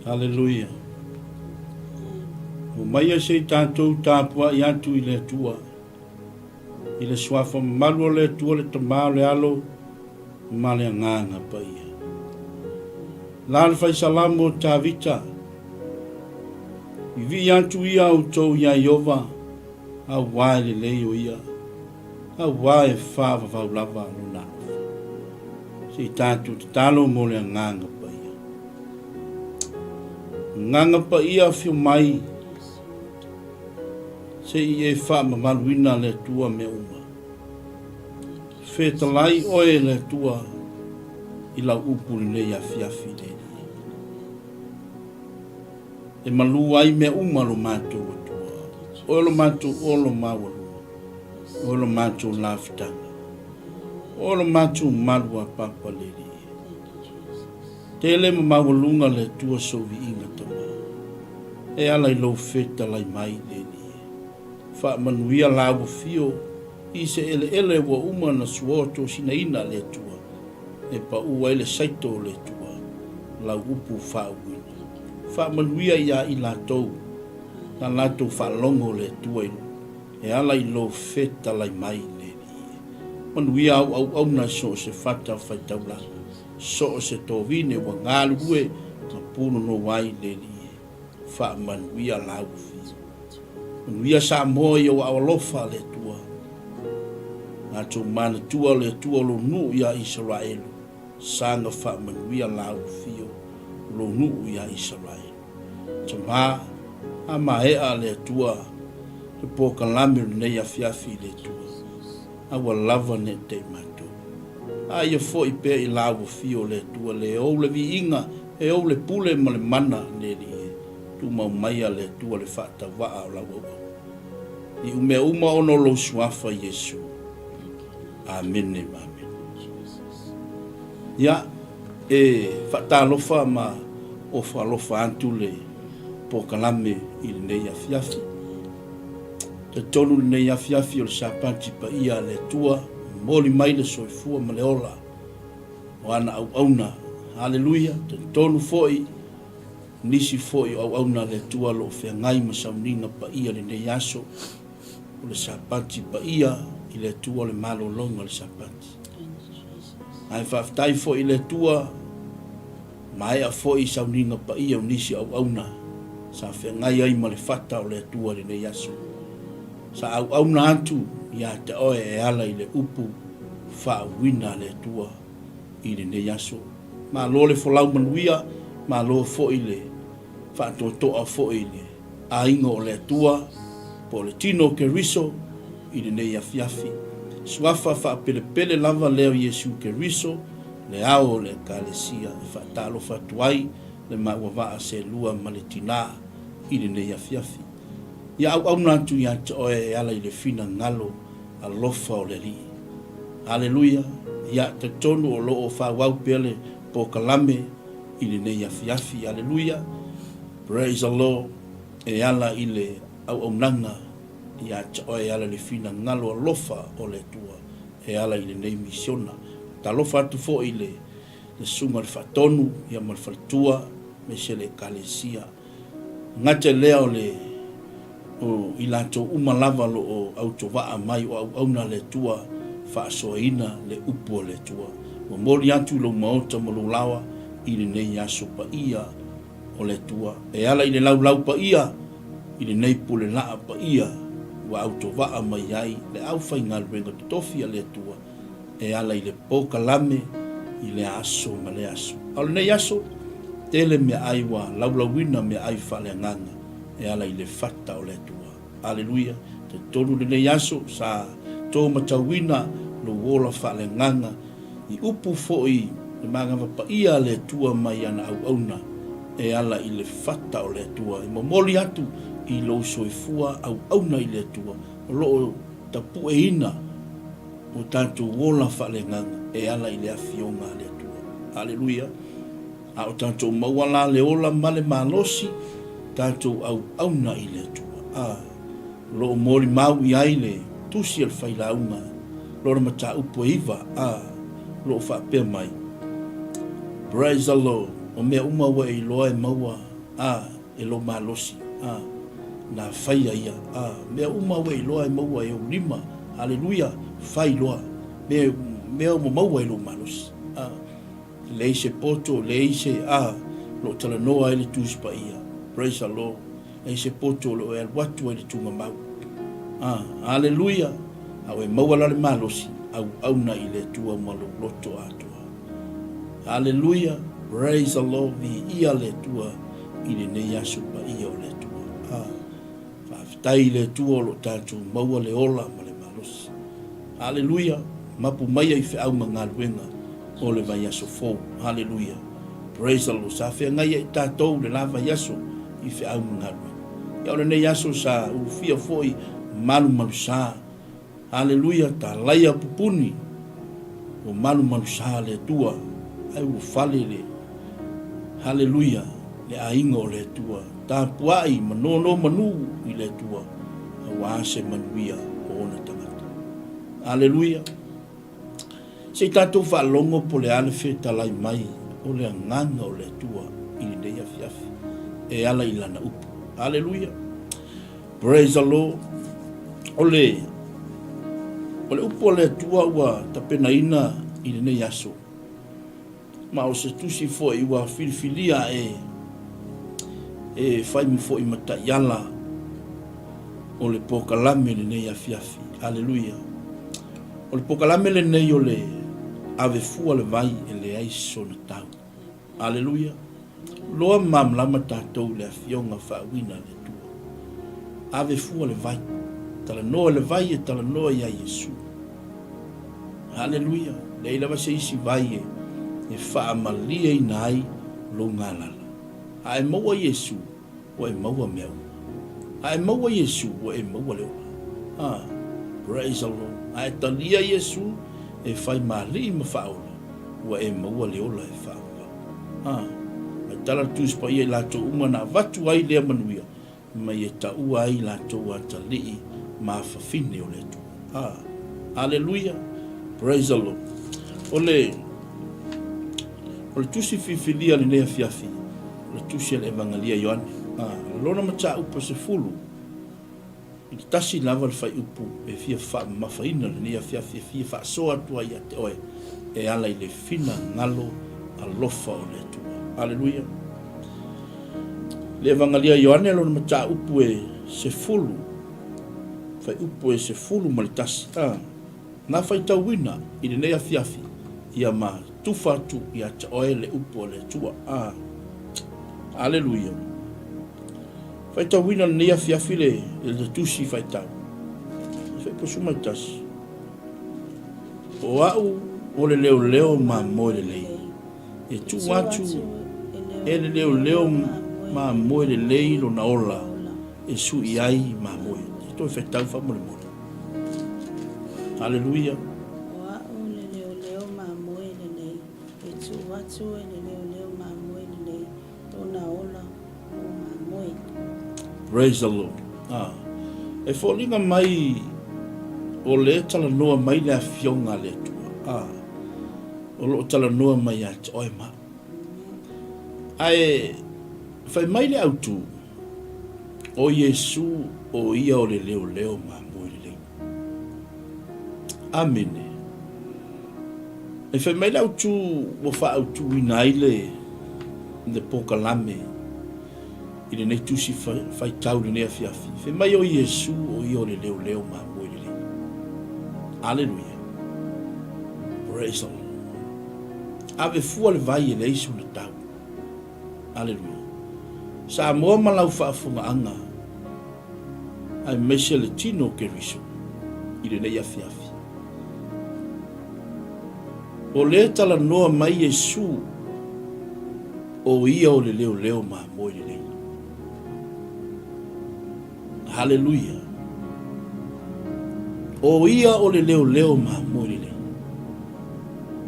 Hallelujah. O mai se tātou tāpua i atu i le tua. I le swafa malu le tua le tamā le alo, ma le nganga pa ia. La le fai salamo tā vita. I vi atu ia au tau ia Iova, a wae le leo ia. A wae whaava vau lava luna. Se tātou te talo mo le nganga pa ia. Nganga pa ia fiu mai. Se i e wha mamaluina le tua me uma. Whetalai oe le tua i lau upuri le afiafi le. E malu ai me uma lo mātou atua. O lo mātou o lo mawalu. O lo mātou lafitanga. O lo mātou malua papaleri. Tele mawalunga le tua sovi inga tama. E ala i lo whetalai mai le. Fa manuia lawa fio i se ele wa uma na suoto sina ina le tua e pa ua ele saito le tua la upu fa uina fa manuia ia i la tou na la tou fa longo le tua e ala i lo feta lai mai le manuia au na so se fata fa taula so se tovine wa ngalu ue ma puno no wai le fa manuia lawa fio Nuia sa moe o awalofa le tua. Nga tu mana tua le tua lo nu ia Israel. Sanga wha manuia lau fio lo nu ia Israel. Tama a maea le tua. Te poka lamir nei a fiafi le tua. Awa lava ne te mato. A ia fo i pe i lau fio le tua le o le vi inga. E o le pule ma le mana le li. Tu mau maia le tua le fata waa o lau au. I ume uma ono lo suafa Yesu. Amen e amen. Ya, e fata alofa ma ofa alofa antu le pokalame i le nei afiafi. Te tonu le nei afiafi o le sapati pa ia le tua, moli mai le soifua ma le ola. O ana au auna. Hallelujah. Te tonu foi. Nisi foi au auna le tua lo fe ngai masauninga pa ia le nei aso. O le sapati pa ia i le tua le malo longa le sapati. Ai whaftai foi le tua mai a foi sauninga pa ia o nisi au auna. Sa fe ngai ai ma le fata o le tua le nei aso. Sa au auna antu ia te oe e ala i le upu wha wina le tua i le nei aso. Ma lo le folau manuia ma lo foi le Fato toa foi le a ingo o le tua po le tino ke riso i le nei afiafi. Swafa fa pele lava leo Yesu ke riso le ao le kalesia e fa talo fatuai le mawawaa se lua maletina i le nei afiafi. Ia au natu ia te oe e ala i le fina ngalo a lofa o le li. Hallelujah. Ia te tonu o loo fa wau pele po kalame i le nei afiafi. Hallelujah. Praise the Lord. E ala i le au nanga ia te oe ala le fina ngalo a lofa o le tua. E ala i le nei misiona. Ta lofa atu fo i le sunga le fatonu ia mal faltua me se le kalesia. Ngate leo le o ilato umalava lo o autovaa mai o auna le tua fa soina le upo le tua. O mori atu lo maota mo lawa i le nei aso pa ia o le tua. E ala i le lau pa ia i le nei pule laa pa ia wa autovaa mai ai le au whainga renga tofia le tua. E ala i le poka lame i le aso ma le aso. Al nei aso tele me ai wa laulawina me ai whale nganga. E ala i le fata o le tua. Aleluia. Te tonu le nei aso sa tō matawina lo wola whale nganga i upu foi le mangava pa ia le tua mai ana au auna. E ala i le fata o le tua. I momoli atu i lo soifua au auna i le tua. O loo tapu e ina o tanto wola whale nganga. E ala i le afionga le tua. Aleluia. A o tanto mawala le ola male malosi. Tanto au auna i le tua. Lo mori mau i aile. Tusi al whailaunga. Lora mata upo iwa. Lo wha pe mai. Praise the Lord. O mea umawa i loa e maua e lo malosi na fai ia mea uma we loa e maua e o lima haleluia fai loa mea mo maua e lo malosi le se poto le se lo tala noa e le tuspa ia praise the Lord le se poto lo e watu e le tunga mau haleluia au e maua la le malosi au na i le tua malo loto atua haleluia praise the Lord vi ia le tua i le nei asu pa ia o le tua whaafitai le tua lo tātou maua le ola ma le malosi haleluia mapu mai ai whi au mangaluenga o le vai aso fou haleluia praise the Lord sa whea ngai ai tātou le lava yaso i whi au mangaluenga ia o le nei aso sa ufia foi malu sa haleluia ta laia pupuni o malu sa le tua ai u fale le haleluia le ainga o le tua ta puai manono manu i le tua wa se manuia o na tangata haleluia se tatou fa longo po le ale fe talai mai o le nganga o le tua i le ia fiafi e ala ilana upu haleluia praise the Lord ole upo le tua ua tapena ina i le nei aso ma o se tusi fo i ua filifilia e fai mi fo i mata yala o le pokalame le nei afiafi haleluia o le pokalame le nei o le ave fua le vai e le aiso na tau haleluia loa mamlama tatou le afionga whaawina le tua ave fua le vai tala noa le vai e tala noa ia Yesu haleluia le ila se isi vai e whaamalia i nai lo ngalala ai maua Yesu o e maua meu ai maua Yesu o e maua leo praise the Lord ai talia Yesu e fai mali ma faula o e maua leo la e faula ai tala tus pa ia la to uma na vatu ai le manuia mai e ta ua ai la to atali ma fafine o le tu haleluia praise the Lord ole tusi fifilia le nea fiafi ole tusi le evangelia Ioane lona macha upa se fulu i tasi lava le fai upu e fia fa mafaina le nea fiafi fia fa soa tua ia te oe e ala i le fina ngalo alofa o le tua haleluia le evangelia Ioane lona macha upu e se fulu fai upu e se fulu malitasi na fai tauina i le nea fiafi ia ma tufa tu ia te oe le upu o le tua haleluia fai tauina le nea fiafi le tusi fai tau fai posuma i tasi o au o le leo leo ma moe le lei e tu atu e le leo leo ma moe le lei lo na ola e su i ai ma moe to fai tau fa mole mole haleluia praise the Lord e folinga mai o le tala noa mai le afionga le tua o lo tala noa mai at oi ma ai fai mai le autu o Yesu o ia o le leo leo ma mo le amen e fai mai le autu o fa autu inaile de pokalame i le netusi fai tau le nea fiafi fai mai o Yesu o ia o le leo leo ma mo le hallelujah praise the Lord ave fua le vai e le isu na tau hallelujah sa moa malau whaafunga anga ai mese le tino ke riso i le nei afiafi o le tala noa mai Yesu o ia o le leo leo ma mo le nei hallelujah o ia o le leo leo ma mo le nei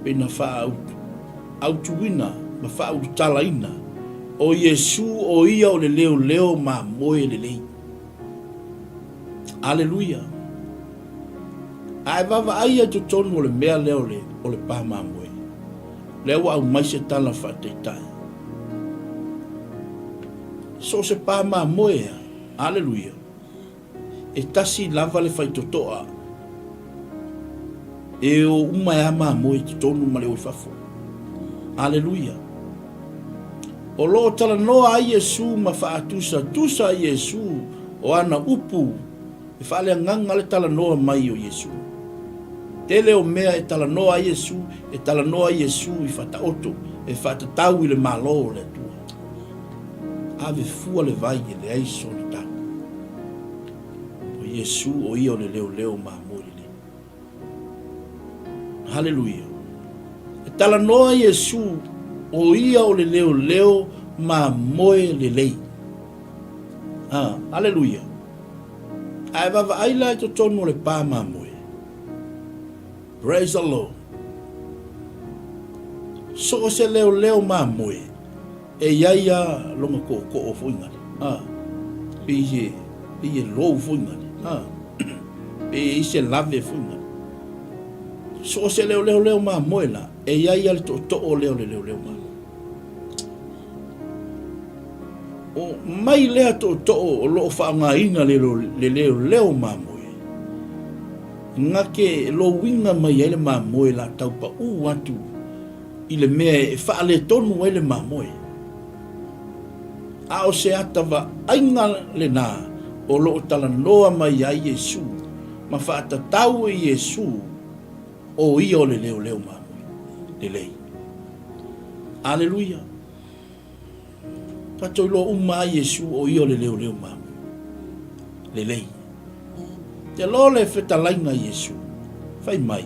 pena wha autuina ma wha autalaina o Yesu o ia o le leo leo ma moe le lei hallelujah ai vava ai to tonu o le mea leo le o le pa ma moe leo au mai se tala fa te tai So se pa ma moe. Hallelujah. E tasi lava le fai totoa. E o umaya ma moe ki tonu ma le oifafo. Hallelujah. O lo tala noa a Yesu ma faatusa tusa a Yesu o ana upu e faale nganga le tala noa mai o Yesu. Tele o mea e tala noa a Yesu e tala noa a Yesu i fata oto e fata tau i le malo le tua. Ave fua le vai e le aiso le tau. O Yesu o ia o le leo leo ma mori le. Hallelujah. E tala noa a Yesu o ia o le leo leo ma moe le lei. Hallelujah. Ai vava aila to tonu le pa ma moe. Praise the Lord. So se leo leo ma moe. E iaia longa ko o fuinga. Iye lo fuinga. E se lave fuinga. So se leo ma moe la. E iaia to o leo ma. O mai lea to o lo fa nga ina le leo ma moe. Ngake lo winga mai ele ma moe la tau pa u watu i le mea e fa le tonu ele ma moe. A o se atava ainga le na o lo tala noa mai a Yesu ma fa ata tau e Yesu o i o le leo ma moe. Le lei. Hallelujah. Pato lo uma Yesu o i o le leo ma moe. Le lei. Te lole feta lainga Yesu. Fai mai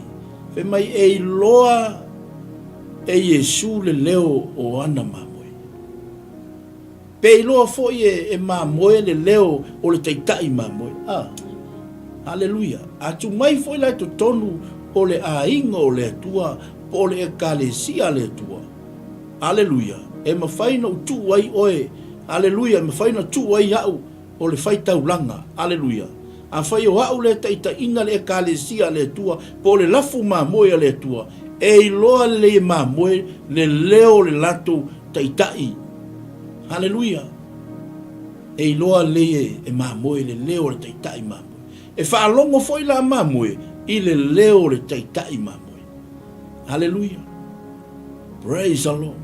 e loa e Yesu le leo o ana mamoe. Pe loa foi e mamoe le leo o le taitai mamoe. Hallelujah. Atu mai foi la to tonu o le ainga o le tua o le ekalesia le tua. Hallelujah. E mawhaina utu wai oe. Hallelujah. Mawhaina tu wai au o le fai taulanga. Hallelujah. A fai o hau le taita ina le ekalesia le tua, po le lafu mamoe le tua, e iloa le mamoe le leo le lato taitai. Hallelujah. E iloa le e mamoe le leo le taitai mamoe. E whaalongo foi la mamoe, i le leo le taitai mamoe. Hallelujah. Praise the Lord.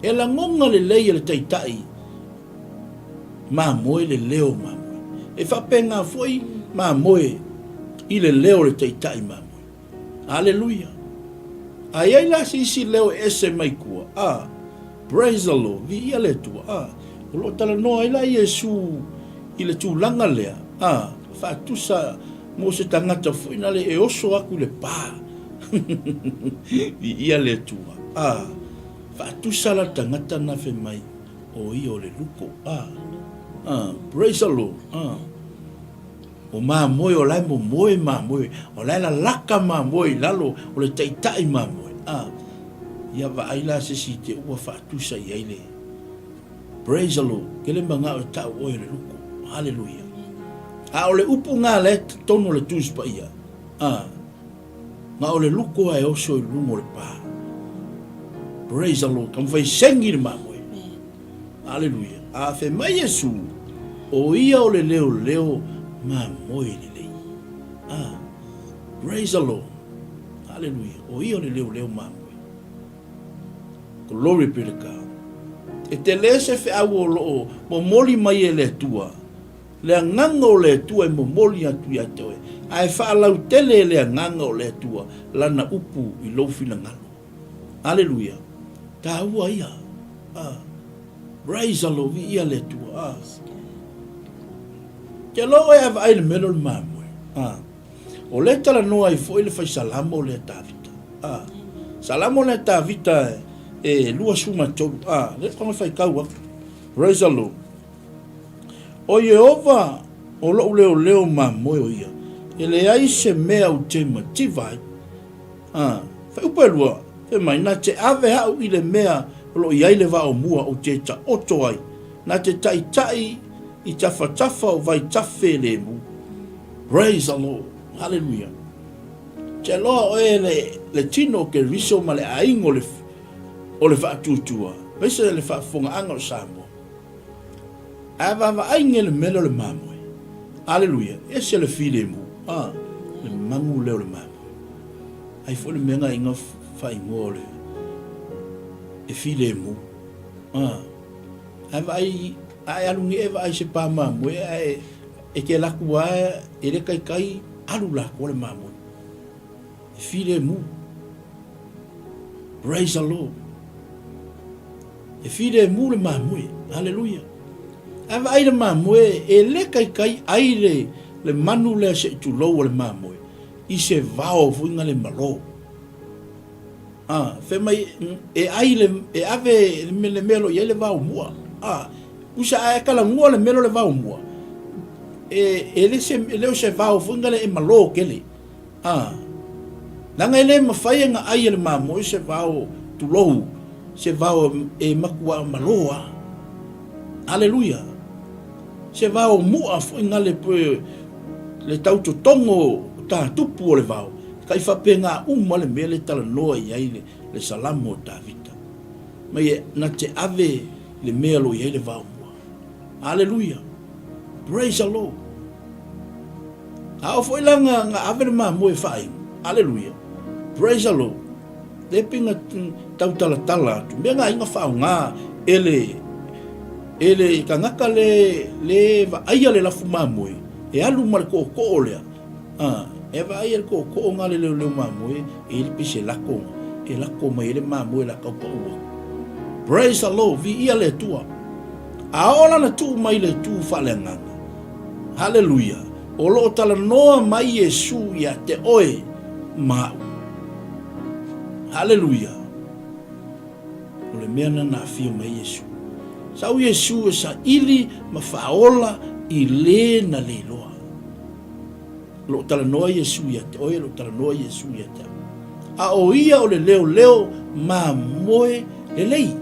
E la ngonga le leia le taitai mamoe le leo mamoe. E whapenga foi ma moe i le leo le teitai ma moe. Hallelujah. Ai ai la si leo ese mai kua. Praise the Lord. Vi ia le tua. O lo tala noa i la Yesu i le tūlanga lea. Whatusa mo se tangata foi na le e oso aku le pā. Vi ia le tua. Whatusa la tangata na fe mai o i o le luko. Praise the Lord. O ma moe o lai mo moe ma moe. O lai la laka ma moe lalo o le taitai ma moe. Ia wa aila se si te ua whaatusa i aile. Praise the Lord. Kele manga o tau oe le luko. Hallelujah. O le upu ngā le tono le tūspa ia. Ngā o le luko ai oso i lumo le pā. Praise the Lord. Kam whai sengi le ma moe. Hallelujah. Fe mai Yesu o ia o le leo ma moe le lei. Praise the Lord. Hallelujah. O ia o le leo ma moe. Glory be to God. E te le se fe au o loo mo moli mai e le tua. Le nganga o le tua e mo moli atu ia toe. Ai whaalau tele le nganga o le tua lana upu i lofina ngalo. Hallelujah. Ta ua ia. Praise the Lord, vi ia le tua. Ke lo e ava aile melo le mamoe. O le tala noa i fo ile fai salamo le tavita. Salamo le tavita e lua suma tolu. Le kama fai kaua. Praise the Lord. O Yehova, o lo leo mamoe o ia. E le ai se mea u te mativai. Fai upa lua. Fe mai na te ave hau i le mea lo iai le va o mua o te ta oto ai. Na te tai i tafa o vai tafe le mu. Praise the Lord. Hallelujah. Te loa oe le tino ke riso ma le aingo o le whaatutua. Pese le whaafonga anga o Samoa. ava ai ngele melo le mamo haleluya ese le file mu le mangu le mamo ai fo le menga inga fai ngole e file mu ava ai alungi eva ai se pa mamo e ke la kua e le kai alu la ko le mamo e file mu praise the Lord e file mu le mamo haleluya ava ai le mamoe e le kai ai le manu le se tu lo le mamoe i se vao fuinga le malo fe mai e ai le e ave le melo ye le vao mua usa ai kala mua le melo le vao mua e le se vao fuinga le malo kele nanga ele mafai nga ai le mamoe se vao tu lo se vao e makua maloa haleluya se vao mua fuinga le pe le tauto tongo ta tupu o le vao kai fapenga le mele tala noa i le salamo ta vita mai na te ave le melo i le vao mua hallelujah praise the Lord foi langa nga ave le mo e fai hallelujah praise the Lord de pinga tau tala tu menga inga fa nga ele kangaka le va aia le la fuma moi e alu mal ko le e va aia ko nga le mamoi e il pise la ko e la ko mai le mamoi la ko praise the Lord vi ia le tua a ola na tu mai le tu fa le nga hallelujah o lo tala noa mai Yesu ya te oe ma hallelujah o le mea na fio mai Yesu sau Yesu sa ili mafaola i le na le loa lo tala noa Yesu ya te oe lo tala noa Yesu ya te a o ia o le leo ma moe le lei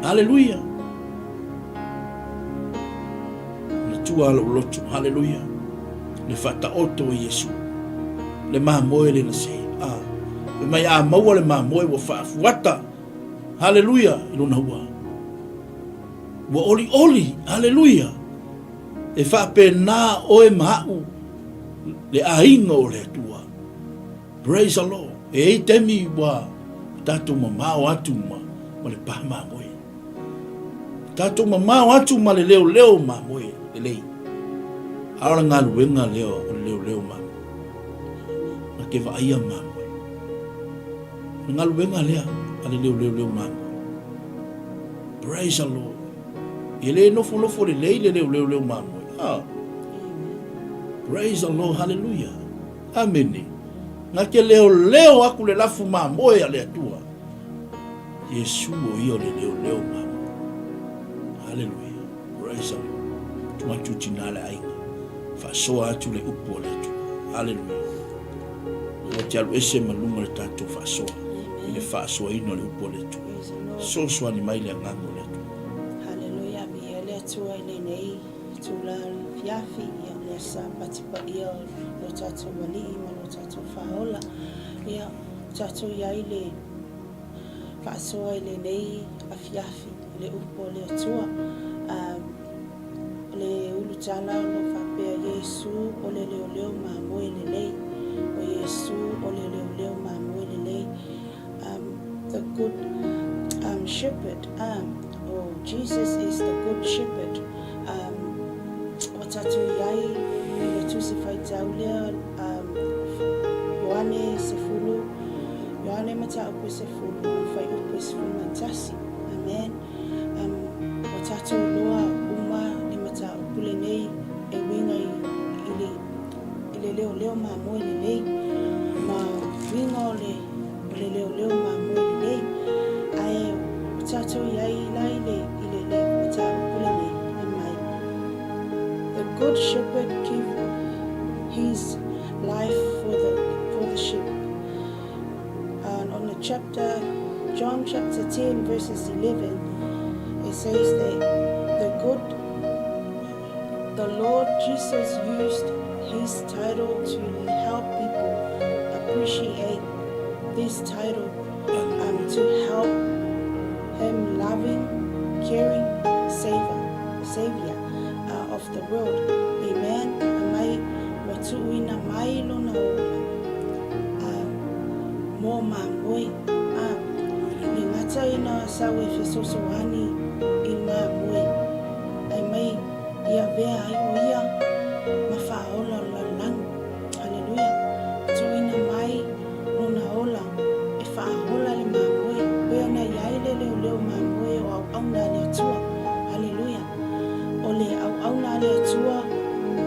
hallelujah na tua lo lotu hallelujah le fata oto Yesu le ma moe le na se le mai a maua le ma moe wa fa fuata hallelujah ilona hua wa oli hallelujah e fa pena o e mau le ainga o le tua praise the Lord e temi wa tatu mama atu ma le pa ma moe tatu mama atu ma le leo ma moe le ala ngalu wenga leo ma na ke va ia ma moe ngalu wenga ale leo ma praise the Lord ele no fo le leo mamo praise the Lord hallelujah amen na ke leo aku le lafu mamo ya le tua Yesu o io le leo mamo hallelujah praise the Lord tuma tu tinala ai fa so atu le upo le tu hallelujah o tialu ese malunga le tatu fa so ile fa so ino le upo le tu so ni mai le ngango le tu tua ile nei tula fiafi ia le sa patipa ia lo tatu wali ma lo tatu faola ia tatu ia ile fasoa ile nei a fiafi le upo le tua le ulutala lo fapea Yesu o le leo ma mo ile lei o Yesu o le leo ma mo ile lei the good shepherd Jesus is the good shepherd. Watatu yai ile tusifai taulia Yohane sefulu Yohane mata upe sefulu fai upe sefulu mantasi amen watatu loa uma ni mata upule nei e winga ile leo ma mo ile nei ma winga ole leo ma mo ile nei ai watatu yai laile the good shepherd give his life for the sheep. And on the John chapter 10 verses 11, it says that the Lord Jesus used his title to help people appreciate this title to help him loving, caring Savior. o mamoi le ngata ina sa we fesosoani i mamoi ai mai ia vea ai o ia mafaaola la lang haleluya so ina mai ona ola e faaola le mamoi pe na iai le leo mamoi o au na le tua haleluya o le au na le tua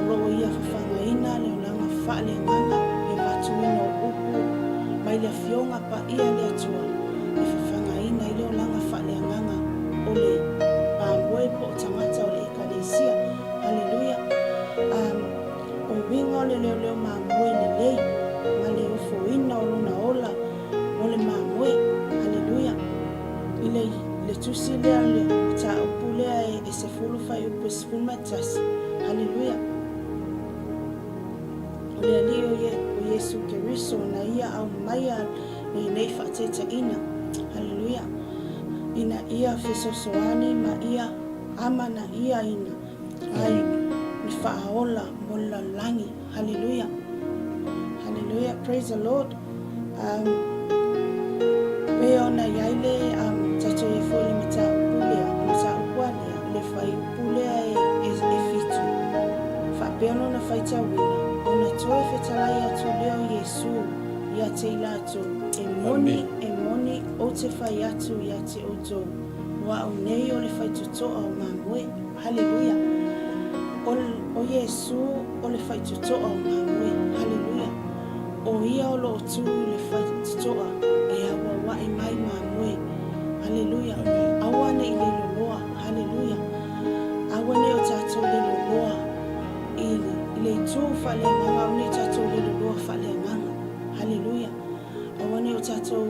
lo ia fafangaina le langa fa le nganga e vatuina o upu mai le fionga pa ia le tua e fafangaina i le langa fa le nganga o le mamoi po tangata o le ekalesia haleluya o winga o le leo mamoi le lei ma le ofoina o lona ola o le mamoi haleluya i le tusi lea le ta upulea e se fulu fai upu sfuma tasi haleluya o le ali o Yesu Keriso na ia au maia nei whaateta ina haleluya ina ia fesosoani ma ia ama na ia ina ai ni whaaola mo la langi haleluya haleluya praise the Lord pe ona yaile tato e foi le mata upulea mata upulea le fai upulea e fitu fa pe ona na fai tawina ona toe fetalai atu leo Yesu ia te ilato emoni o te fai atu ia te oto wa o nei o le fai tutoa o mamoi haleluya o Yesu o le fai tutoa o mamoi haleluya o ia o lo tu le fai tutoa e awa wa e mai mamoi haleluya awane i le loloa haleluya awane o tato le loloa le tu fa le nganga o le tato le loloa fa le nganga haleluya awane o tato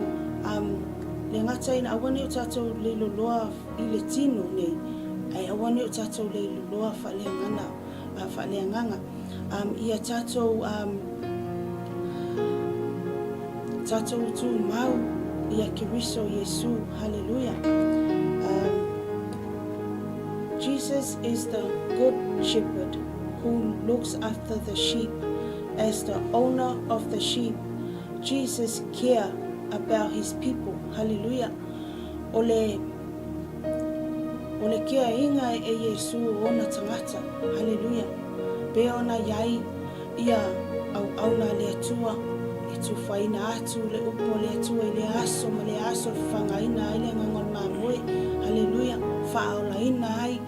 le ngata ina awane o tato le loloa i le tino nei ai awane o tato le loloa fa le nganga ia tato tato tu mau ia Keriso Yesu hallelujah Jesus is the good shepherd who looks after the sheep. As the owner of the sheep, Jesus cares about his people. Hallelujah. Ole kia inga e Yesu ona tangata. Hallelujah. Pe ona yai ia au na le atua e tu faina atu le upo le atua le aso ma le aso whangaina ile ngangon mamoi. Hallelujah. Whaola ina ai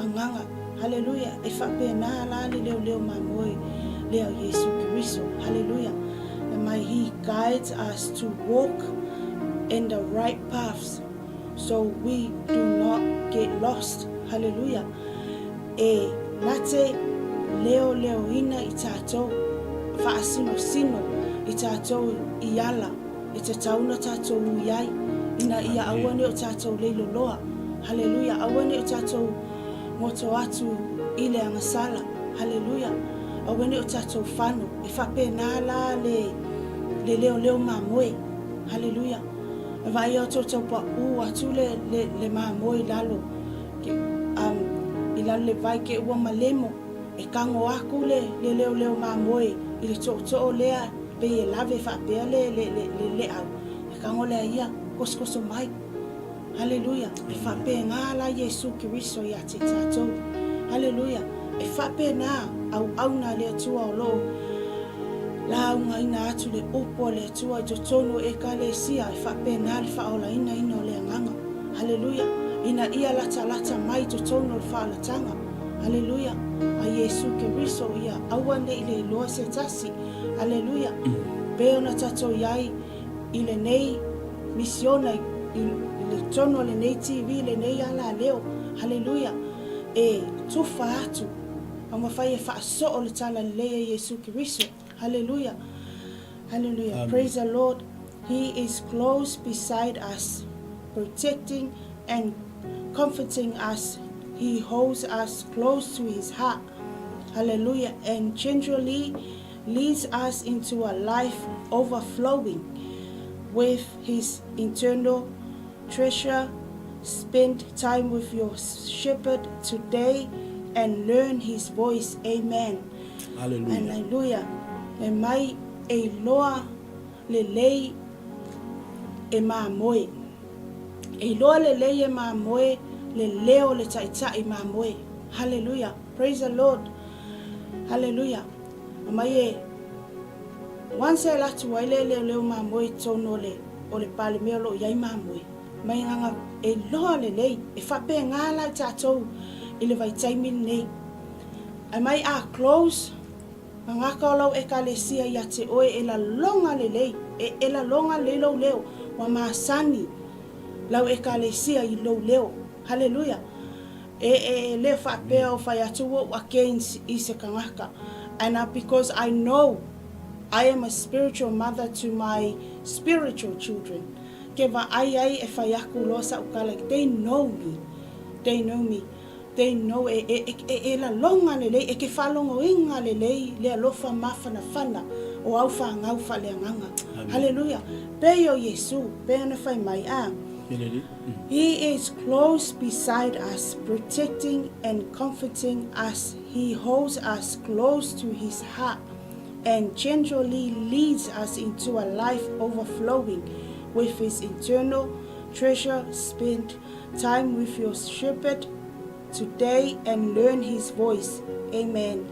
anganga. Hallelujah. E whape na lali leo mamoi leo Yesu Keriso. Hallelujah. And may he guides us to walk in the right paths so we do not get lost. Hallelujah. E nate leo ina itato faasino itato iala itatauna tato uyai ina ia awane o tato leilo loa. Hallelujah. Awane o tato moto atu ile angasala. Hallelujah. Awane o tato fano e fape na la le leo mamoi. Hallelujah. Vai o toto pa u atu le mamoi lalo ke ilalo le vai ke ua malemo e kango aku le leo mamoi ile toto lea pe e lave fape le au e kango le ia koskoso mai. Hallelujah. E fape nga la Yesu Keriso ya te tato. Hallelujah. E fape na au na le atua o lo la unga ina atu le upo le atua jotono e kalesia e fape na le faola ina o le anganga. Hallelujah. Ina ia lata mai jotono le faola tanga. Hallelujah. A Yesu Keriso ia awane ile loa se tasi. Hallelujah. Peo na tato yai ile nei misiona le tono le nei TV le nei ala leo. Hallelujah. E tufa atu ama fai fa so o le tala le Yesu Keriso. Hallelujah. Hallelujah. Amen. Praise the Lord. He is close beside us, protecting and comforting us. He holds us close to his heart. Hallelujah. And generally leads us into a life overflowing with his eternal treasure. Spend time with your shepherd today and learn his voice. Amen. Hallelujah. Hallelujah. E mai e loa le lei e mamoe. E loa lelei e mamoe, le leo le taitai mamoe. Hallelujah. Praise the Lord. Hallelujah. Mai e once e latu ai leo mamoe tono o le pale mea lo iai mamoe. Mai nganga e loa lelei e whape ngala i tātou i le vai taimini nei. Ai mai a close ngaka o lau e kalesia ia te oe e la longa lelei e la longa lelo leo wa maasani lau e kalesia i lo leo. Hallelujah. Le whapea o whai atu o against i se kangaka. And because I know I am a spiritual mother to my spiritual children. Ke wa ai e whai aku loa sa ukala. They know me. They know me. They know e la longa lelei e ke whalongo inga lelei le alofa mawhana whana o au wha ngau wha le nganga. Hallelujah. Peo Yesu, peo na whai mai a. He is close beside us, protecting and comforting us. He holds us close to his heart and generally leads us into a life overflowing with his eternal treasure. Spend time with your shepherd today and learn his voice. Amen.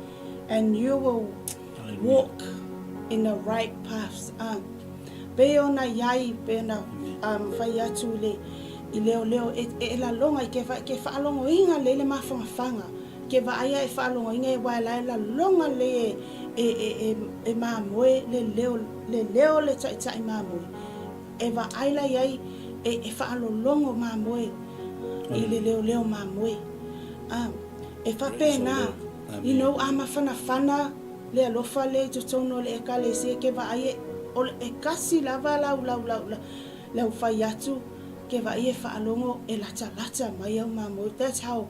And you will walk in the right paths. Peo na yai peo na whai atu le i leo e la longa i ke whaalongo inga le mawhangawhanga ke wa aia e whaalongo inga e waila e la longa le e mamoe le leo le taitai mamoe e wa aila iai e whaalolongo mamoe i le leo mamoe e whape na you know ama whana le alofa le tutono le ekale se ke wa aia e kasi lava lau whai atu ke wa ie whaalongo e lata mai au mamoe. That's how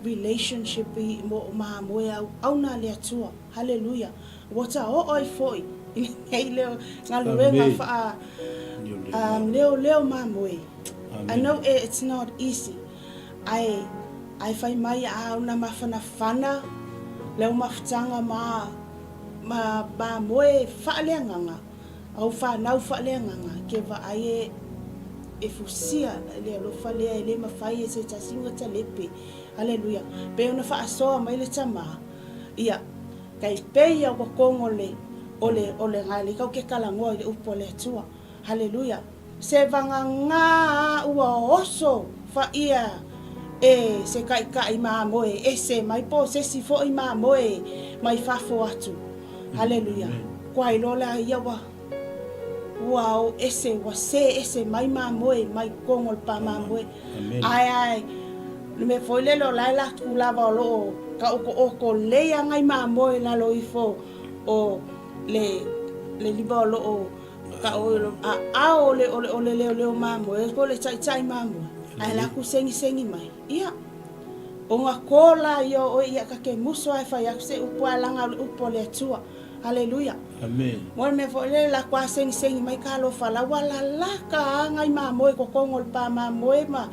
relationship i mo mamoe au na le atua. Hallelujah. Wata o oi foi i leo ngaluenga wha leo mamoe. I know it's not easy. I whai mai au na mawhana whana leo mawhtanga ma moe whaaleanganga au whanau whaaleanganga ke wa aie e fusia le alofa lea e le mawhai e se tasinga ta lepe. Hallelujah. Pe ona whaasoa mai le tama ia kai peia wa kongo ole ngai kau ke kalangoa i le upo le atua. Hallelujah. Se vanga ngā ua oso wha ia e se kai mamoe e se mai po se si fo i mamoe mai whafo atu. Hallelujah. Kwai lola ia wow, ese mai mamoe mai kongol pa mamoe. Ai me foi le lo laila ku lava lo ka oko le ngai mamoe la lo ifo o le liba lo ka o le mamoe ko le chai mamoe. Ai la ku sengi mai. Ia. O nga kola yo o ia ka ke muso ai fa ya se upo alanga upo le tua. Hallelujah. Amen. Mo me fole la kwa sengi mai ka lo fala wala laka ngai mamoe ko kongol pa mamoe ma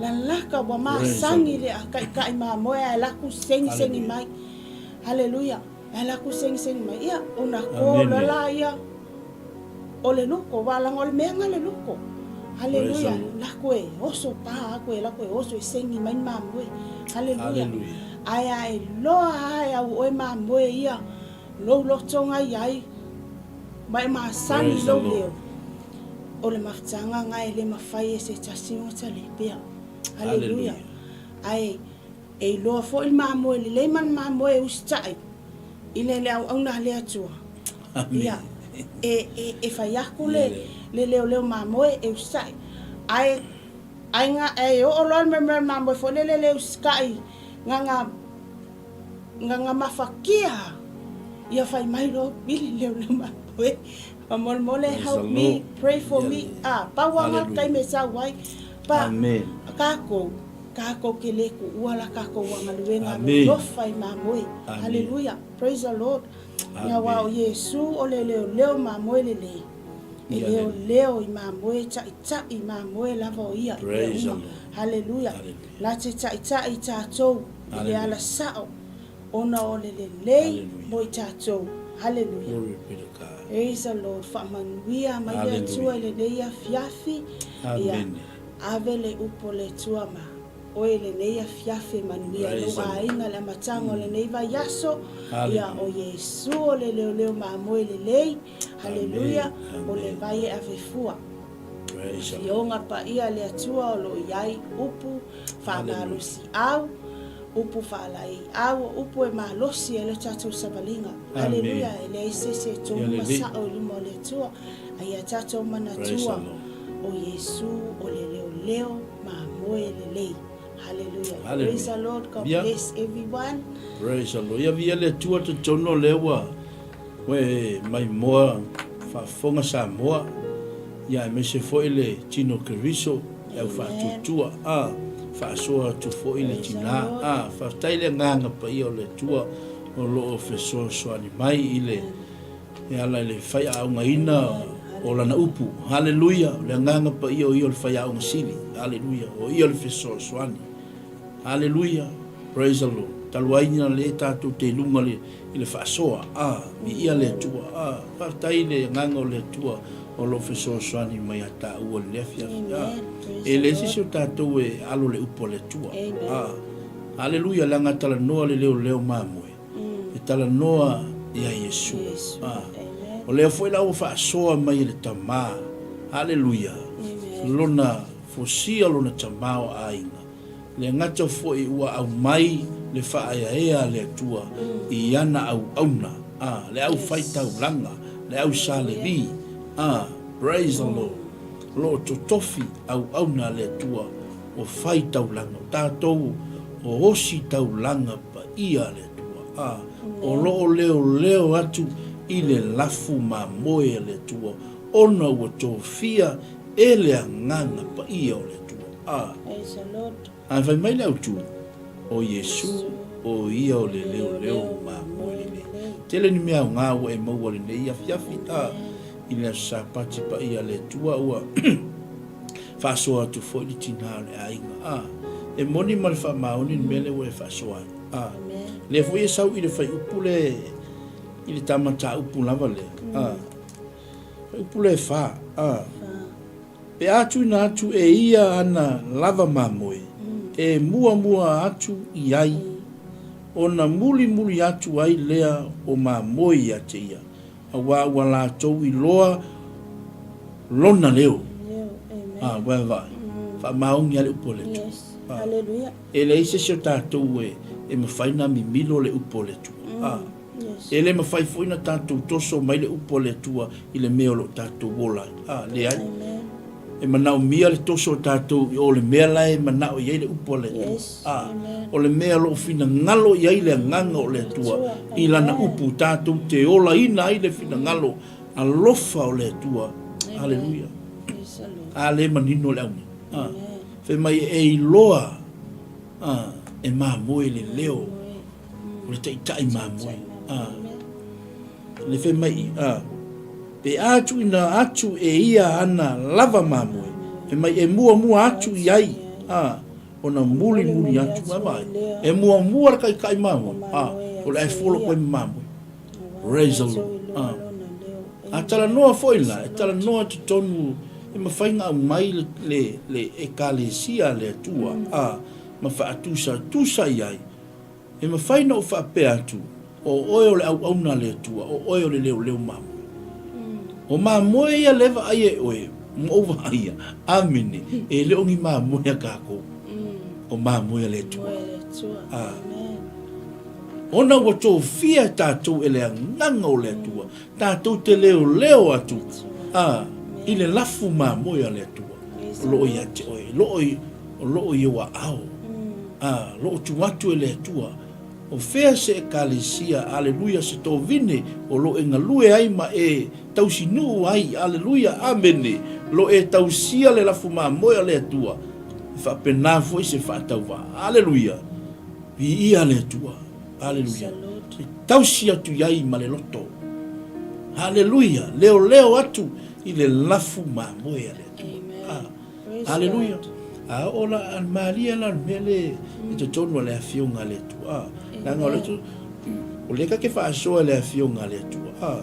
la laka wa ma sangi le kai mamoe ai la ku sengi mai. Hallelujah. Ai la ku sengi mai. Ia ona ko la ia o le luko wala ngol me ngale luko. Hallelujah. La ko e oso pa ko la ko e oso sengi mai mamoe. Hallelujah. Ai lo ai au o mamoe ia lo tonga iai mai ma sani lo leo o le mafutanga ngai le mafai e se tasingo ta le pea. Hallelujah. Ai e lo fo il mamoe le man mamoe ustai ile le au na le atua. Ia e fai aku le leo mamoe e ustai ai nga e o lo me mamoe fo le uskai nga mafakia ia fai mai lo bili leo mamoe. Mole help me, pray for me. Pawanga kai me sa wai. Pa kako ke le ku wala kako wanga luenga lo fai mamoe. Hallelujah. Praise the Lord. Ya wa Yesu o leo mamoe le. Leo i mamoe ta i mamoe la vo ia. Hallelujah. La ta i tatou le ala sao ona o le mo i tatou. Hallelujah. Glory be to God. Praise the Lord. Whamanuia mai le atua le nei afiafi. Amen. Ave le upo le tua ma. Oe le nei afiafi manuia. Lo ainga le matanga le nei vaiaso. Ia o Yesu o le leo maamoe le lei. Hallelujah. O le vai avefua. Ionga pa ia le atua o lo iai upu. Whamalusi au. Upu whalai au, upu e mahalosi e le tatou savalinga. Hallelujah, e le se tonu masao limo le tua. Ai a tatou manatua o Yesu o le leo maamoe le lei. Hallelujah. Praise the Lord. God bless everyone. Praise the Lord. Ia via le tua te tono lewa. We mai moa whafonga sa moa. Ia me se fo ile tino keriso. Ia whatutua. Whaasoa tu fo ile tina. Whataile nganga pa ia o le tua. O loo fesoa soani mai ile. E ala ile whai aunga ina o lana upu. Hallelujah. Le nganga pa ia o ia le whai aunga sili. Hallelujah. O ia le fesoa soani. Hallelujah. Praise the Lord. Taluaina le tātou te lunga le ile whaasoa. Mi ia le tua. Whataile nganga o le tua. O lo fesoa soani mai a tā ua le lefia. E le sisi o tātou e alo le upo le tua. Hallelujah. Langa tala noa le leo mamue. E tala noa ia Yesu. O leo foi la o whaasoa mai le tamā. Hallelujah. Lona fosia lona tamā o ainga. Le ngata foi ua au mai le whaaea le tua. I ana au auna. Le au whaitau langa. Le au sa le vi. Praise the Lord. Lo to tofi au auna le tua o fai tau langa. Tātou o osi tau langa pa ia le tua. O lo leo atu i le lafu ma moe le tua. Ona ua tō fia e le anganga pa ia o le tua. Praise the Lord. Vai mai le autu o Yesu o ia o le leo ma moe le. Tele ni mea ngā ua e maua le nei afiafi i le sapati pa ia le tua ua whaasoa tu fo i tina le ainga. E moni ma le wha maoni ni mele ua e whaasoa. Le fo i sau i le whai upu le i le tamata upu lava le. Whai upu le wha. Pe atu ina atu e ia ana lava mamoe. E mua atu i ai. Ona muli atu ai lea o mamoe i ate ia. Awa la tau i loa lona leo. Vai. Fa maungi ale upo le tu. Hallelujah. E le ise seo tātou e mawhaina mi milo le upo le tu. E le mawhai fuina tātou toso mai le upo le tua i le meo lo tātou wola. Le ai. E manao mia le toso tātou i o le mea lai manao i le upo le tua. O le mea lo fina ngalo i le nganga o le tua. I lana upu tātou te ola ina i le fina ngalo a lofa o le tua. Hallelujah. Le manino le auni. Fe mai e iloa e mamoe le leo. O le taitai mamoe. Le fe mai pe atu ina atu e ia ana lava mamoe. E mai e mua atu i ai. Ona muli atu mai. E mua kai mamoe. O le ai folo koe mamoe. Praise the Lord. A tala noa foila. E tala noa te tonu. E mawhainga au mai le ekalesia le tua. Ma tusa i ai. E mawhaina o whaapea atu. O oe le au auna le tua. O oe le leo mamoe. O mamoe ia leva ai e oe. Mova aia. Amene. E leo ngi mamoe a kako. O mamoe le tua. Ona ua tō fia tātou e lea nganga o le tua. Tātou te leo atu. I le lafu mamoe le tua. Loo ia te oe. Loo i wa au. Loo tu watu e le tua. O fea se e kalesia, aleluia, se tō vine, o lo e ngalue ai ma e tausinu ai, aleluia, amene, lo e tausia le lafu mamoe le tua, fa pena foi se fa tauva, aleluia, vi ia le tua, aleluia, tausia tu iai ma le loto, aleluia, leo atu, i le lafu mamoe le tua, aleluia, ola an maria la mele, i te tonu le afionga le tua, nanga o le tu, o le ka ke whaasoa le afionga le tua.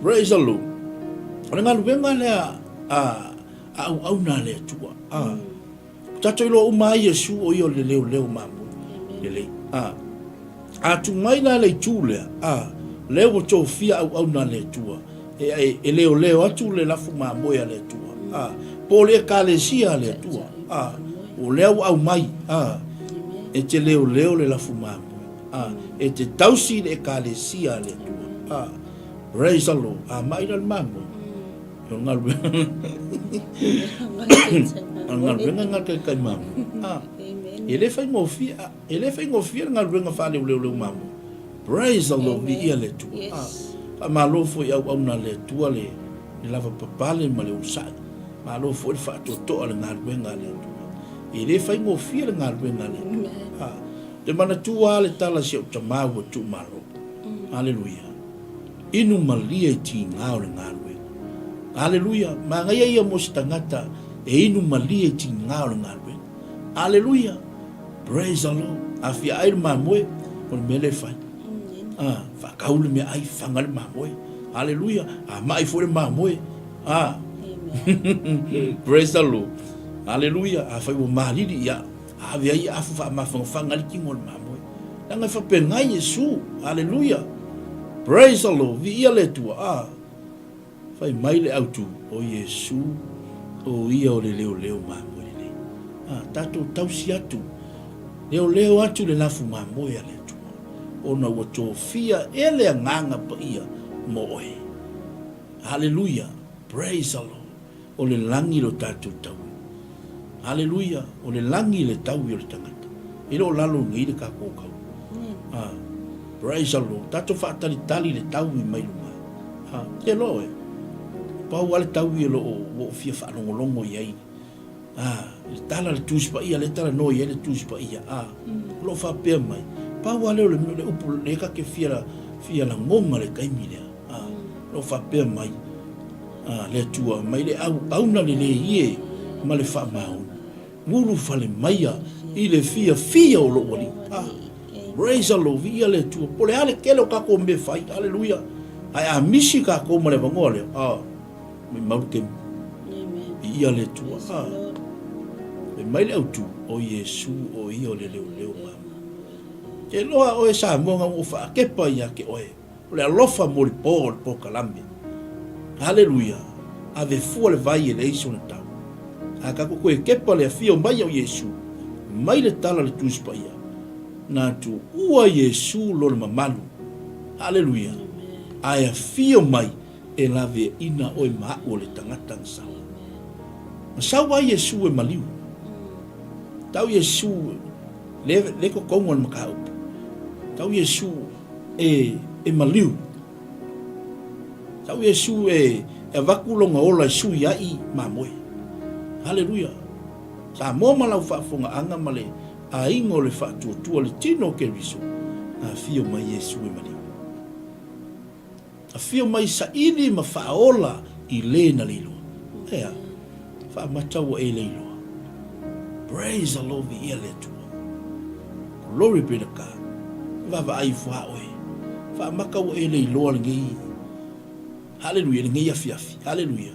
Praise the Lord. Ona ngā luenga lea au nā lea tua. Tato ilo uma Yesu o io le leo mamu. Lele. Tu mai nā le tū lea. Leo o tō fia au nā le tua. E leo atu le lafu mamoia le tua. Po le kalesia le tua. O leo au mai. E te leo le lafu mamoia. E te tausi le kalesia le tua. Praise the Lord. Mai le mamoia. Ngal benga kai mamu. Ele fai ngofia ngal benga fa le mamu. Praise the Lord vi ele tu. Malo fo ya au na le tu le lava papale ma le usai. Malo fo fa to le ngal benga le tu. Ele fai ngofia ngal benga le. De mana tu ale tala si o tamawa tu malo. Hallelujah. Inu malia ti ngau le ngal. Hallelujah. Mangaya ia mostangata e inu malia ti ngau ngalwe. Hallelujah. Praise the Lord. Afia ai mamoe on mele fai. Fa kaulu me ai fangal mamoe. Hallelujah. Mai fo mamoe. Praise the Lord. Hallelujah. Afai o malidi ya. Avia ia afu fa fangal kingol mamoe. Nanga fa pengai Yesu. Hallelujah. Praise the Lord. Vi ia le tua. Fai mai le autu o Yesu o ia o le leo mamoe le. Tato tausi atu. Leo atu le lafu mamoe le tu. Ona o tō fia ele nganga pa ia mo oe. Hallelujah. Praise the Lord. O le langi lo tato tau. Hallelujah. O le langi le tau i o le tangata. Ilo lalo ngi le kakokau. Praise the Lord. Tato whaatalitali le tau i mai lunga. Te loe. Pau ale tau i lo o fia whaanongolongo i ai. Le tala le tūsipa ia, le tala no ia le tūsipa ia. Lo whapea mai. Pau ale o le upu le kake fia la ngonga le kaimi lea. Lo whapea mai. Le tua mai le auna le ie ma le whamau. Mulu whale maia i le fia o lo wali. Praise the Lord, via le tua. Po le ale kele o kako me fai. Hallelujah. Ai a misi kako ma le vangoa le. Me mauke ia le tua me mai le autu o Yesu o ia o le leo mama ke loa o e sa monga o fa ke pa ia ke oe o le alofa mo le po kalame. Hallelujah. Ave fu le vai le iso na tau a ka ko e ke pa le fio mai o Yesu mai le tala le tuspa ia na tu ua Yesu lo le mamalu. Hallelujah. Ai fio mai e lave ina o e maa o le tangata nsawa. Nsawa Yesu e maliu. Tau Yesu le ko kongo al makau. Tau Yesu e maliu. Tau Yesu e vakulonga ola su iai mamoe. Hallelujah. Sa mo malau whaafonga anga male a ingo le whaatuatua le tino ke riso. A fio mai Yesu e maliu. A fio mai sa ili ma whaola i le na lilo. Ea, wha matau e le ilo. Praise the Lord vi ia le tua. Glory be to God. Vava ai fua oe. Wha makau e le ilo al ngei. Hallelujah, le ngei afiafi. Hallelujah.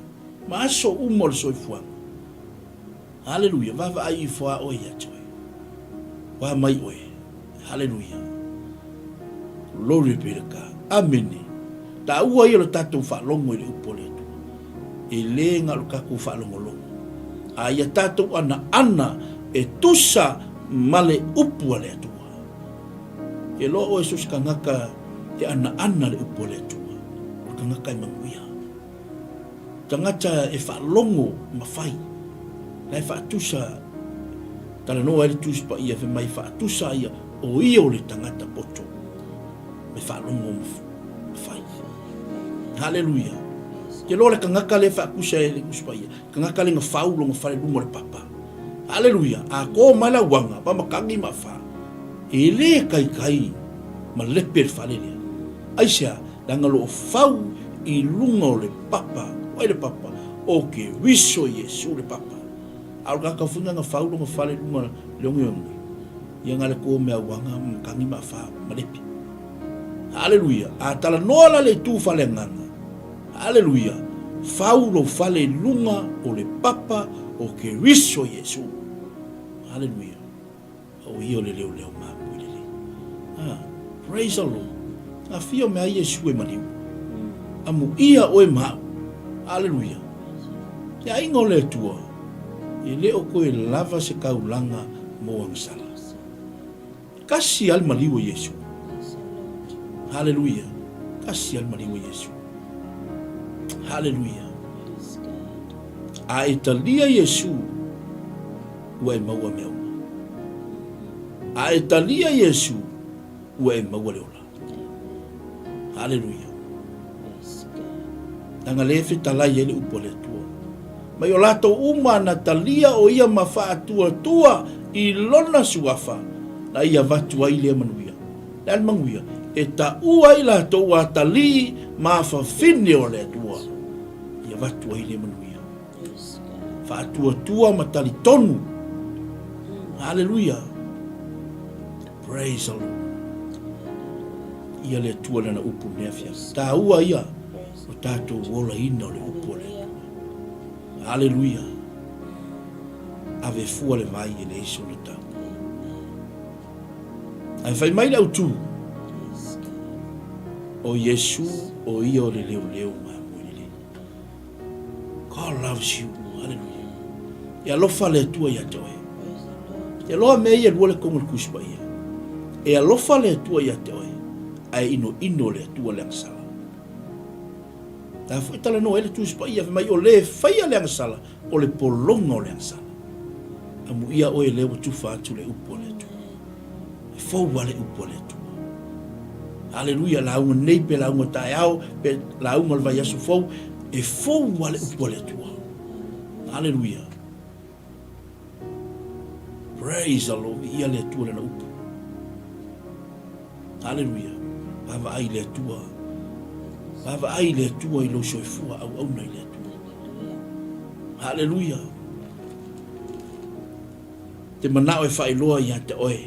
Ma aso umol soi fuang. Hallelujah, vava ai fua oe ya toi. Wa mai oe. Hallelujah. Glory be to God. Amen. Ta ua ia lo tatou whaalongo i le upole tu. E le ngalu kaku whaalongolongo. A ia tatou ana e tusa male upua le atua. Ke lo o esus ka ngaka e ana le upole atua. Ka ngaka i manguia. Tangata e whaalongo mawhai. Lai whaatusa tala noa ele tuspa ia fe mai whaatusa ia o ia o le tangata poto. Me whaalongo mawhai. Hallelujah. Ke lo le kangaka le whaakusa e le kuspaia. Kangaka le nga whaulo nga whare lumo le papa. Hallelujah. A ko mala wanga pa makangi mawha. E le kai ma lepe le whale lea. Aisea, langa lo whau i lunga o le papa. Wai le papa. O ke wiso Yesu le papa. Au kaka funga nga whaulo nga whale lumo le ongi. Ia ngale ko mea wanga makangi mawha ma lepe. Hallelujah. A tala noa le tu whale nganga. Haleluia. Fau lo fale lunga o le papa o ke riso Yesu. Haleluia. O io le leo mamu le le. Praise the Lord. A fio me a Yesu e maliu. Amu ia o e mau. Haleluia. Ya ingo le tua. E le o koe lava se kaulanga mo ang sala. Kasi al maliu Yesu. Haleluia. Kasi al maliu Yesu. Haleluia. A italia Yesu ua e maua mea uma. A italia Yesu ua e maua leola. Haleluia. Nanga lefe talai ele upo le tua. Mai o lato uma na talia o ia mawha tua tua I lona suafa na ia vatu ai le manuia. Le manguia e ta ua I lato ua tali mawha fine o le tua. Ia vatu ai le manuia. Fa tua tua matali tonu. Hallelujah. Praise the Lord. Ia le tua lana upu nefia. Ta ua ia o tato wola ina o le upu le. Hallelujah. Ave fua le vai e le iso le tau. Ai fai mai lau tu. O Yesu o ia o le leo leo ma mwile. God loves you. Hallelujah. Ia lofa le tua ia toe. Ia loa mea ia lua le kongo le kuspa ia. Ia lofa le tua ia toe. Ai ino le tua le angsala. Ta fai tala no ele tuspa ia mai o le faia le angsala. O le polonga o le angsala. Amu ia o ele o tufa atu le upo le tua. Fau wale upo le tua. Hallelujah. La unga neipe, la unga taiao, la unga le vai asu fau. E fau wale upo le tua. Hallelujah. Praise the Lord. Ia le tua le na upo. Hallelujah. Bava ai le tua. Bava ai le tua I lo soifua au nei le tua. Hallelujah. Te manao e whailoa ia te oe.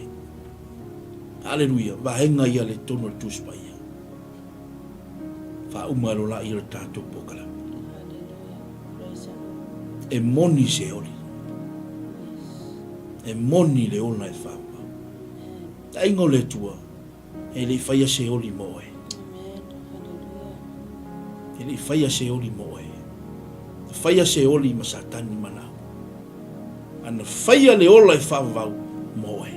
Hallelujah. Vahenga ia le tono le tuspa ia. Wha umaro la ia le tātou pokala. E moni se oli. E moni le ona e whapa. Ta ingo le tua. E le whaia se oli mo e. E le whaia se oli mo e. Whaia se oli masatani manao. Ana whaia le ola e whavau mo e.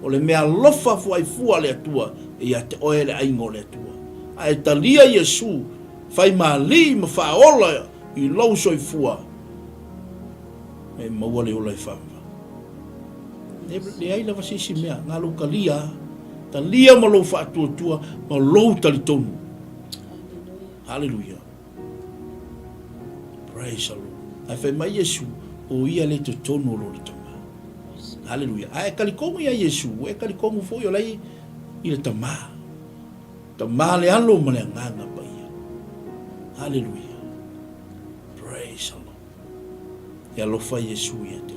O le mea lofa fuaifua le atua e ia te oe le aingo le atua. A e talia Yesu whai maa li ma whaola I lau soifua. E maua le ola e whavau. Le aila wasisi mea, ngā luka lia, ta lia ma lou whaatua ma lou talitonu. Hallelujah. Praise the Lord. Ai whai mai Yesu, o ia le to tonu lo le tama. Hallelujah. Ai kalikongu ia Yesu, e kalikongu fo yo lai I le tama. Tama le alo ma le nganga pa ia. Hallelujah. Praise the Lord. Ia lofa Yesu ia te.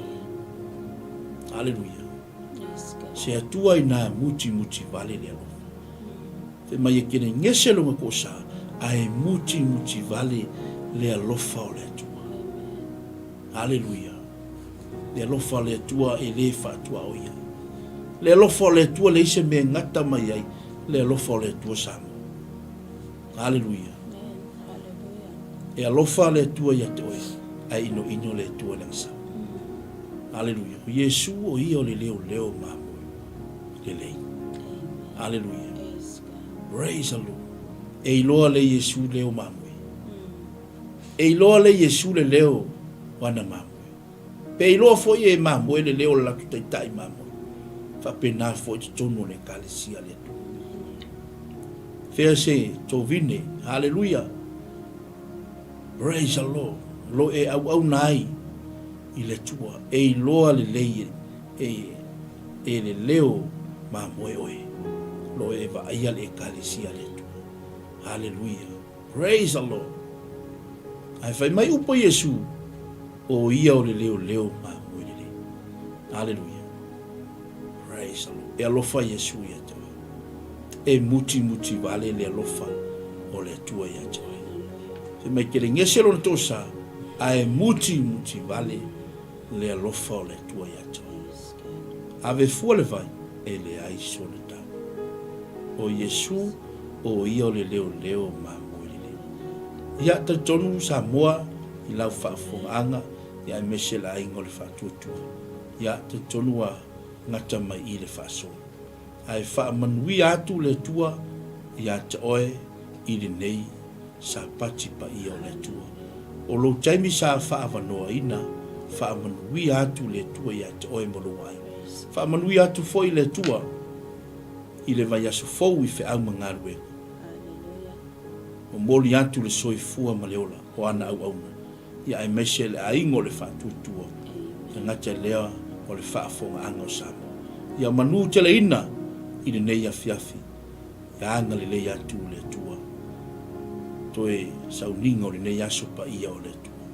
Hallelujah. Se atua ina muti vale le alofa. Te mai e kene ngese longa ko sa, ai muti vale le alofa o le atua. Hallelujah. Le alofa le atua e le fa atua o ia. Le alofa le atua le ise me ngata mai ai, le alofa le atua sama. Hallelujah. E alofa le atua ia te oia, ai ino le atua le ngasa. Hallelujah. Yesu o ia o le leo mamu. Lelei. Hallelujah. Praise the Lord. E iloa le Yesu leo mamu. E iloa le Yesu le leo wana mamu. Pe iloa fo ye mamu le leo la tutaitai mamu. Fa pena fo tono le kalesia le tu. Fea se tovine. Hallelujah. Praise the Lord. Lo e au nai. I le tua. E iloa le lei. E le leo ma moe oe. Lo e va ia le kalesia le tu. Hallelujah. Praise the Lord. Ai fai mai upo Yesu. O ia o le leo ma moe le. Hallelujah. Praise the Lord. E alofa Yesu ia te. E muti vale le alofa o le tua ia te. e mai kere ngese lo tosa ai muti vale le alofa o le tua ia toi ave fua le vai e le ai so le tau o Yesu o ia o le leo ma moile ia ta tonu sa moa i lau whaafonga ia me se la ingo le whaatutua ia ta tonu a ngata mai i le whaaso ai whaamanui atu le tua ia te oe i le nei sa pati pa ia o le tua o lo taimi sa whaavanoa ina whaamanui atu le tua ia te oe molo ai whaamanui atu foi le tua i le vai aso fou i wha au mangarue o moli atu le soifua ma le ola o ana au auna ia e mese le aingo le whaatutua te ngata lea o le whaafonga anga o Samoa ia manu te le ina i le nei afiafi ia anga le lei atu le tua toe sauninga o le nei aso pa ia o le tua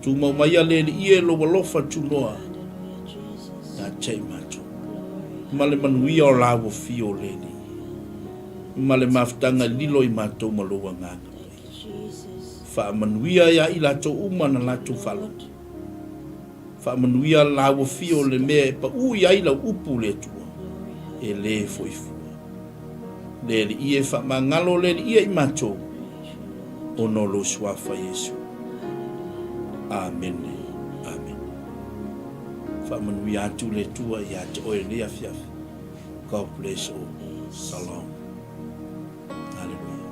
tu mau mai ale le ie lo walofa tu noa ia tei mato ma le manuia o lawo fio le ni ma le maftanga lilo i mato maloa ngana fa manuia ia i lato uma na lato falo fa manuia lawo fio le me pa u ia i la upu le tua e le foifu le ie fa mangalo le ie i mato o no lo swafa Yesu amen amen fa manuia tu le tua ia te oe le afiaf God bless all salam hallelujah.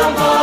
Mama